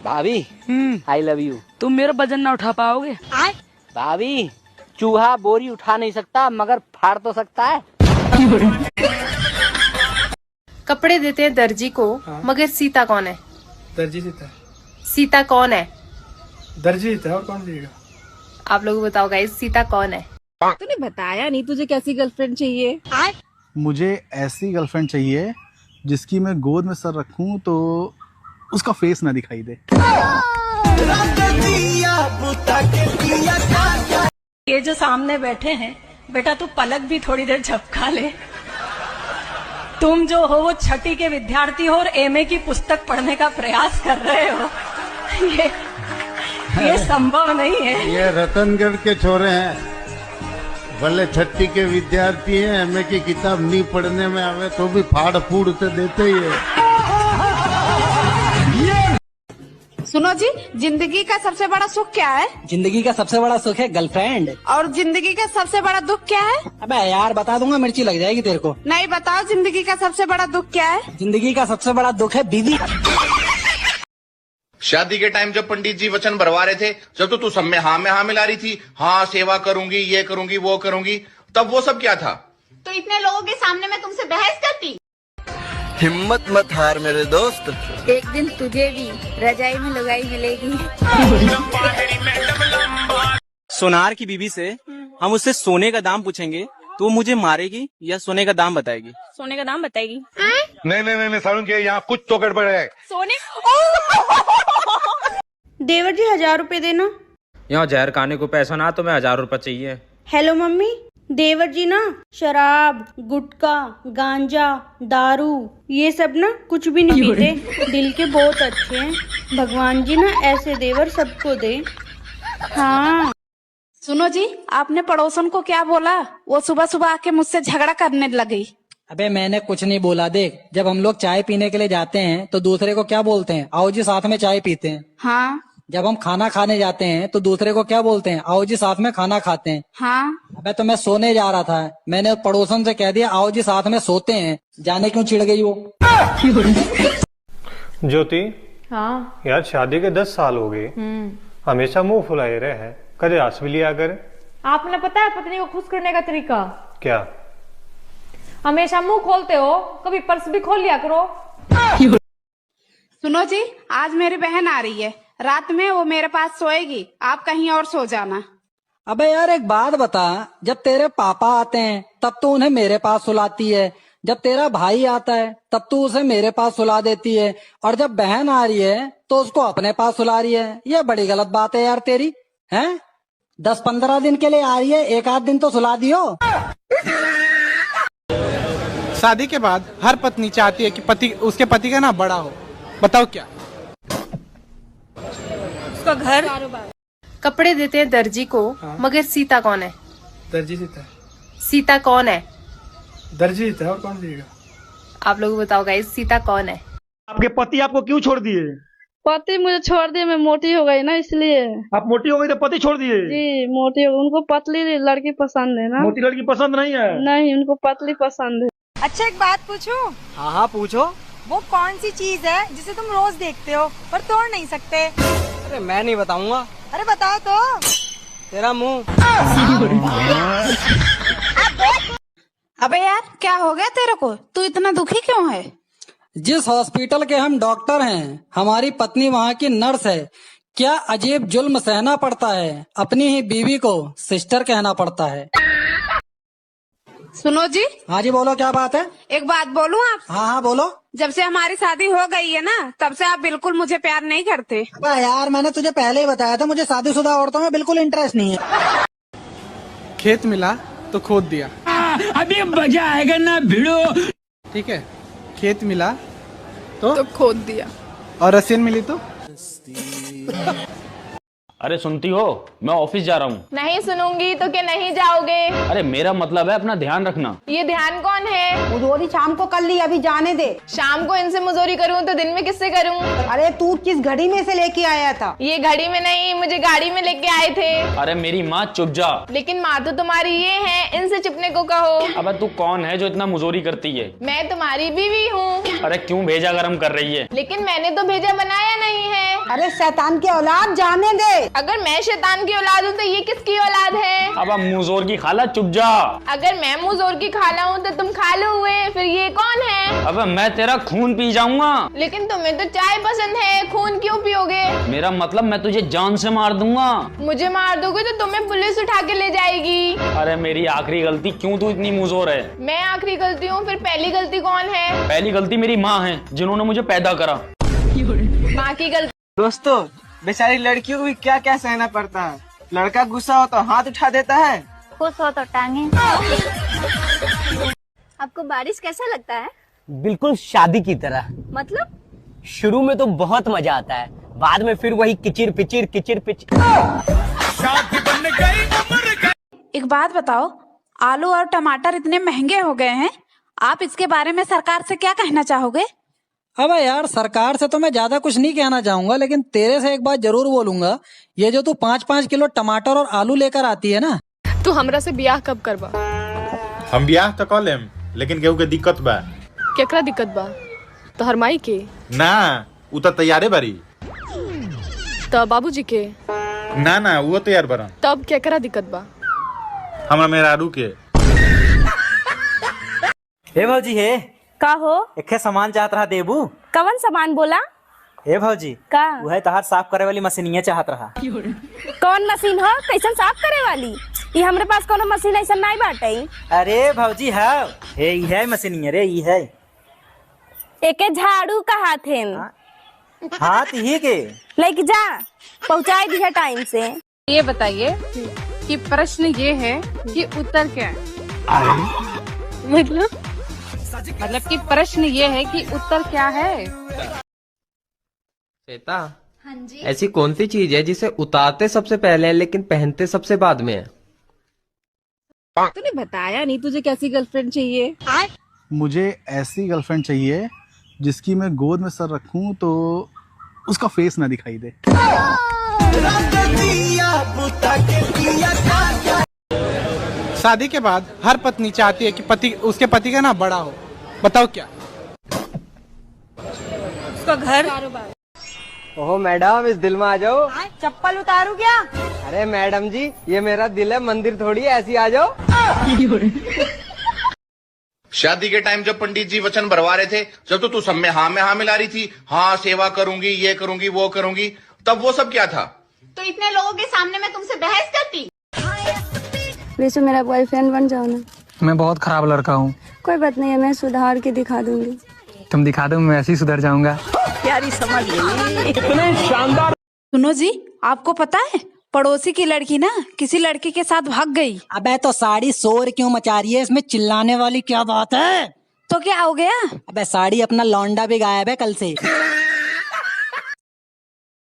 भाभी I love you. तुम मेरा वजन ना उठा पाओगे। भाभी चूहा बोरी उठा नहीं सकता मगर फाड़ तो सकता है। कपड़े देते हैं दर्जी को, मगर सीता कौन है? दर्जी सीता। सीता कौन है? दर्जी सीता और कौन देगा? आप लोग बताओ गाइस, सीता कौन है? तूने बताया नहीं तुझे कैसी गर्लफ्रेंड चाहिए? मुझे ऐसी गर्लफ्रेंड चाहिए जिसकी मैं गोद में सर रखूं तो उसका फेस ना दिखाई दे। ये जो सामने बैठे हैं, बेटा तू पलक भी थोड़ी देर झपका ले। तुम जो हो वो छठी के विद्यार्थी हो और एमए की पुस्तक पढ़ने का प्रयास कर रहे हो। ये संभव नहीं है। ये रतनगढ़ के छोरे हैं, भले छठी के विद्यार्थी हैं, एमए की किताब नहीं पढ़ने में आवे तो भी फाड़ फूड़ तो देते ही है। सुनो जी, जिंदगी का सबसे बड़ा सुख क्या है? जिंदगी का सबसे बड़ा सुख है गर्लफ्रेंड। और जिंदगी का सबसे बड़ा दुख क्या है? अबे यार बता दूंगा, मिर्ची लग जाएगी तेरे को। नहीं बताओ, जिंदगी का सबसे बड़ा दुख क्या है? जिंदगी का सबसे बड़ा दुख है बीवी। शादी के टाइम जब पंडित जी वचन भरवा रहे थे, जब तो तू सब में हाँ मिला रही थी, हाँ सेवा करूंगी, ये करूंगी, वो करूंगी, तब वो सब क्या था? तो इतने लोगों के सामने मैं तुमसे बहस करती। हिम्मत मत हार मेरे दोस्त, एक दिन तुझे भी रजाई में लुगाई मिलेगी। सोनार की बीबी से हम उससे सोने का दाम पूछेंगे तो वो मुझे मारेगी या सोने का दाम बताएगी? सोने का दाम बताएगी। नहीं सारुण के यहाँ कुछ तो गड़बड़ है। सोने देवर जी 1000 रुपए देना। यहाँ जहर खाने को पैसा ना, तो मैं 1000 रुपए चाहिए। हेलो मम्मी, देवर जी ना शराब, गुटखा, गांजा, दारू ये सब ना कुछ भी नहीं पीते, दिल के बहुत अच्छे हैं। भगवान जी ना ऐसे देवर सबको दे। हाँ सुनो जी, आपने पड़ोसन को क्या बोला? वो सुबह सुबह आके मुझसे झगड़ा करने लगी। अबे मैंने कुछ नहीं बोला। देख, जब हम लोग चाय पीने के लिए जाते हैं तो दूसरे को क्या बोलते हैं? आओ जी साथ में चाय पीते हैं। हाँ। जब हम खाना खाने जाते हैं तो दूसरे को क्या बोलते हैं? आओ जी साथ में खाना खाते हैं। हाँ। अबे तो मैं सोने जा रहा था, मैंने पड़ोसन से कह दिया आओ जी साथ में सोते हैं। जाने क्यों चिढ़ गई वो? ज्योति, हाँ यार शादी के 10 साल हो गए, हमेशा मुंह फुलाए रहे हैं, कदे हंस भी लिया कर। आपने पता है पत्नी को खुश करने का तरीका क्या? हमेशा मुंह खोलते हो, कभी पर्स भी खोल लिया करो। सुनो जी, आज मेरी बहन आ रही है, रात में वो मेरे पास सोएगी, आप कहीं और सो जाना। अबे यार एक बात बता, जब तेरे पापा आते हैं तब तो उन्हें मेरे पास सुलाती है, जब तेरा भाई आता है तब तू उसे मेरे पास सुला देती है, और जब बहन आ रही है तो उसको अपने पास सुला रही है। ये बड़ी गलत बात है यार तेरी। हैं 10-15 दिन के लिए आ रही है, एक आध दिन तो सुला दियो। शादी के बाद हर पत्नी चाहती है कि उसके पति का ना बड़ा हो। बताओ क्या? उसका घर। कपड़े देते हैं दर्जी को, मगर सीता कौन है? दर्जी सीता। सीता कौन है? दर्जी सीता और कौन देगा? आप लोग बताओ गाइस, सीता कौन है? आपके पति आपको क्यों छोड़ दिए? पति मुझे छोड़ दिए, मैं मोटी हो गई ना इसलिए। आप मोटी हो गई तो पति छोड़ दिए? जी मोटी हो गई, उनको पतली लड़की पसंद है ना। मोटी लड़की पसंद नहीं है? नहीं, उनको पतली पसंद है। अच्छा एक बात पूछूं? हाँ पूछो। वो कौन सी चीज है जिसे तुम रोज देखते हो पर तोड़ नहीं सकते? अरे मैं नहीं बताऊंगा। अरे बताओ तो। तेरा मुंह। अबे यार क्या हो गया तेरे को? तू इतना दुखी क्यों है? जिस हॉस्पिटल के हम डॉक्टर हैं, हमारी पत्नी वहाँ की नर्स है। क्या अजीब जुल्म सहना पड़ता है, अपनी ही बीवी को सिस्टर कहना पड़ता है। सुनो जी। हाँ जी बोलो, क्या बात है? एक बात बोलूं आप? हाँ बोलो। जब से हमारी शादी हो गई है ना, तब से आप बिल्कुल मुझे प्यार नहीं करते। यार मैंने तुझे पहले ही बताया था, मुझे शादीशुदा औरतों में बिल्कुल इंटरेस्ट नहीं है। खेत मिला तो खोद दिया। अभी मजा आएगा ना भिड़ो। ठीक है, खेत मिला तो खोद दिया। और रसीन मिली तो? अरे सुनती हो, मैं ऑफिस जा रहा हूँ। नहीं सुनूंगी तो क्या नहीं जाओगे? अरे मेरा मतलब है अपना ध्यान रखना। ये ध्यान कौन है? मुझोरी शाम को कर ली, अभी जाने दे। शाम को इनसे मुजोरी करूँ तो दिन में किससे करूँ? अरे तू किस घड़ी में से लेके आया था? ये घड़ी में नहीं, मुझे गाड़ी में लेके आए थे। अरे मेरी माँ चुप जा। लेकिन माँ तो तुम्हारी ये है, इनसे चुपने को कहो। अबे तू कौन है जो इतना मुजोरी करती है? मैं तुम्हारी बीवी हूँ। अरे क्यों भेजा गरम कर रही है? लेकिन मैंने तो भेजा बनाया नहीं है। अरे शैतान की औलाद, जाने दे। अगर मैं शैतान की औलाद हूँ तो ये किसकी औलाद है? अब मुंहजोर की खाला चुप जा। अगर मैं मुंहजोर की खाला हूँ तो तुम खालू हुए, फिर ये कौन है? अब मैं तेरा खून पी जाऊंगा। लेकिन तुम्हें तो चाय पसंद है, खून क्यों पियोगे? मेरा मतलब मैं तुझे जान से मार दूंगा। मुझे मार दोगे तो तुम्हें पुलिस उठा के ले जाएगी। अरे मेरी आखिरी गलती, क्यों तू इतनी मुंहजोर है? मैं आखिरी गलती हूँ, फिर पहली गलती कौन है? पहली गलती मेरी माँ है, जिन्होंने मुझे पैदा करा। माँ की गलती। दोस्तों, बेचारी लड़कियों को भी क्या क्या सहना पड़ता है। लड़का गुस्सा हो तो हाथ उठा देता है, खुश हो तो टांगे। आपको बारिश कैसा लगता है? बिल्कुल शादी की तरह। मतलब? शुरू में तो बहुत मजा आता है, बाद में फिर वही किचिर पिचिर किचिर पिचिर। एक बात बताओ, आलू और टमाटर इतने महंगे हो गए हैं, आप इसके बारे में सरकार से क्या कहना चाहोगे? अबे यार, सरकार से तो मैं ज्यादा कुछ नहीं कहना चाहूंगा, लेकिन तेरे से एक बात जरूर बोलूंगा। ये जो तू 5-5 किलो टमाटर और आलू लेकर आती है ना, तू हमरा से ब्याह कब करबा? हम ब्याह तो कर लेम, लेकिन केहू के दिक्कत बा। केकरा दिक्कत बा? तोहर माई के? ना, उ तो तैयारे बारी। तो बाबूजी के? ना ना, वो तैयार बरन। तब केकरा दिक्कत बा? हमरा मेहरारू के। हे भौजी हे का हो? एक सामान चाहत रहा देबू। कवन सामान बोला? हे भौजी का? वह तहार साफ करे वाली मशीनिया चाहत रहा। कौन मशीन हो? कैसन साफ करे वाली? ये हमरे पास कोनो मशीन ऐसा नहीं बाटे। अरे भौजी है, हे ई है मशीनिया रे, ई है। एके झाड़ू कहा थे। हाथ ही के लेके जा, पहुँचाई दिया टाइम से। ये बताइए कि प्रश्न ये है कि उत्तर क्या है? मतलब कि प्रश्न ये है कि उत्तर क्या है? श्वेता, हाँ जी? ऐसी कौन सी चीज है जिसे उतारते सबसे पहले है लेकिन पहनते सबसे बाद में है? तूने बताया नहीं तुझे कैसी गर्लफ्रेंड चाहिए? मुझे ऐसी गर्लफ्रेंड चाहिए जिसकी मैं गोद में सर रखूं तो उसका फेस ना दिखाई दे। शादी के बाद हर पत्नी चाहती है कि उसके पति का ना बड़ा हो। बताओ क्या? उसका घर। ओहो मैडम, इस दिल में आ जाओ। चप्पल उतारू क्या? अरे मैडम जी, ये मेरा दिल है, मंदिर थोड़ी है, ऐसी आ जाओ। शादी के टाइम जब पंडित जी वचन भरवा रहे थे, जब तो तू सब में हाँ मिला रही थी, हाँ सेवा करूंगी, ये करूंगी, वो करूंगी, तब वो सब क्या था? तो इतने लोगों के सामने मैं तुमसे बहस करती? वैसे मेरा बॉयफ्रेंड बन जाओ ना। मैं बहुत खराब लड़का हूँ। कोई बात नहीं है, मैं सुधार के दिखा दूंगी। तुम दिखा दो, मैं ऐसे ही सुधर जाऊंगा। प्यारी समझ गई। इतने शानदार। सुनो जी, आपको पता है पड़ोसी की लड़की ना किसी लड़के के साथ भाग गई। अबे तो साड़ी शोर क्यों मचा रही है? इसमें चिल्लाने वाली क्या बात है? तो क्या हो गया? अबे साड़ी अपना लौंडा भी गायब है कल से।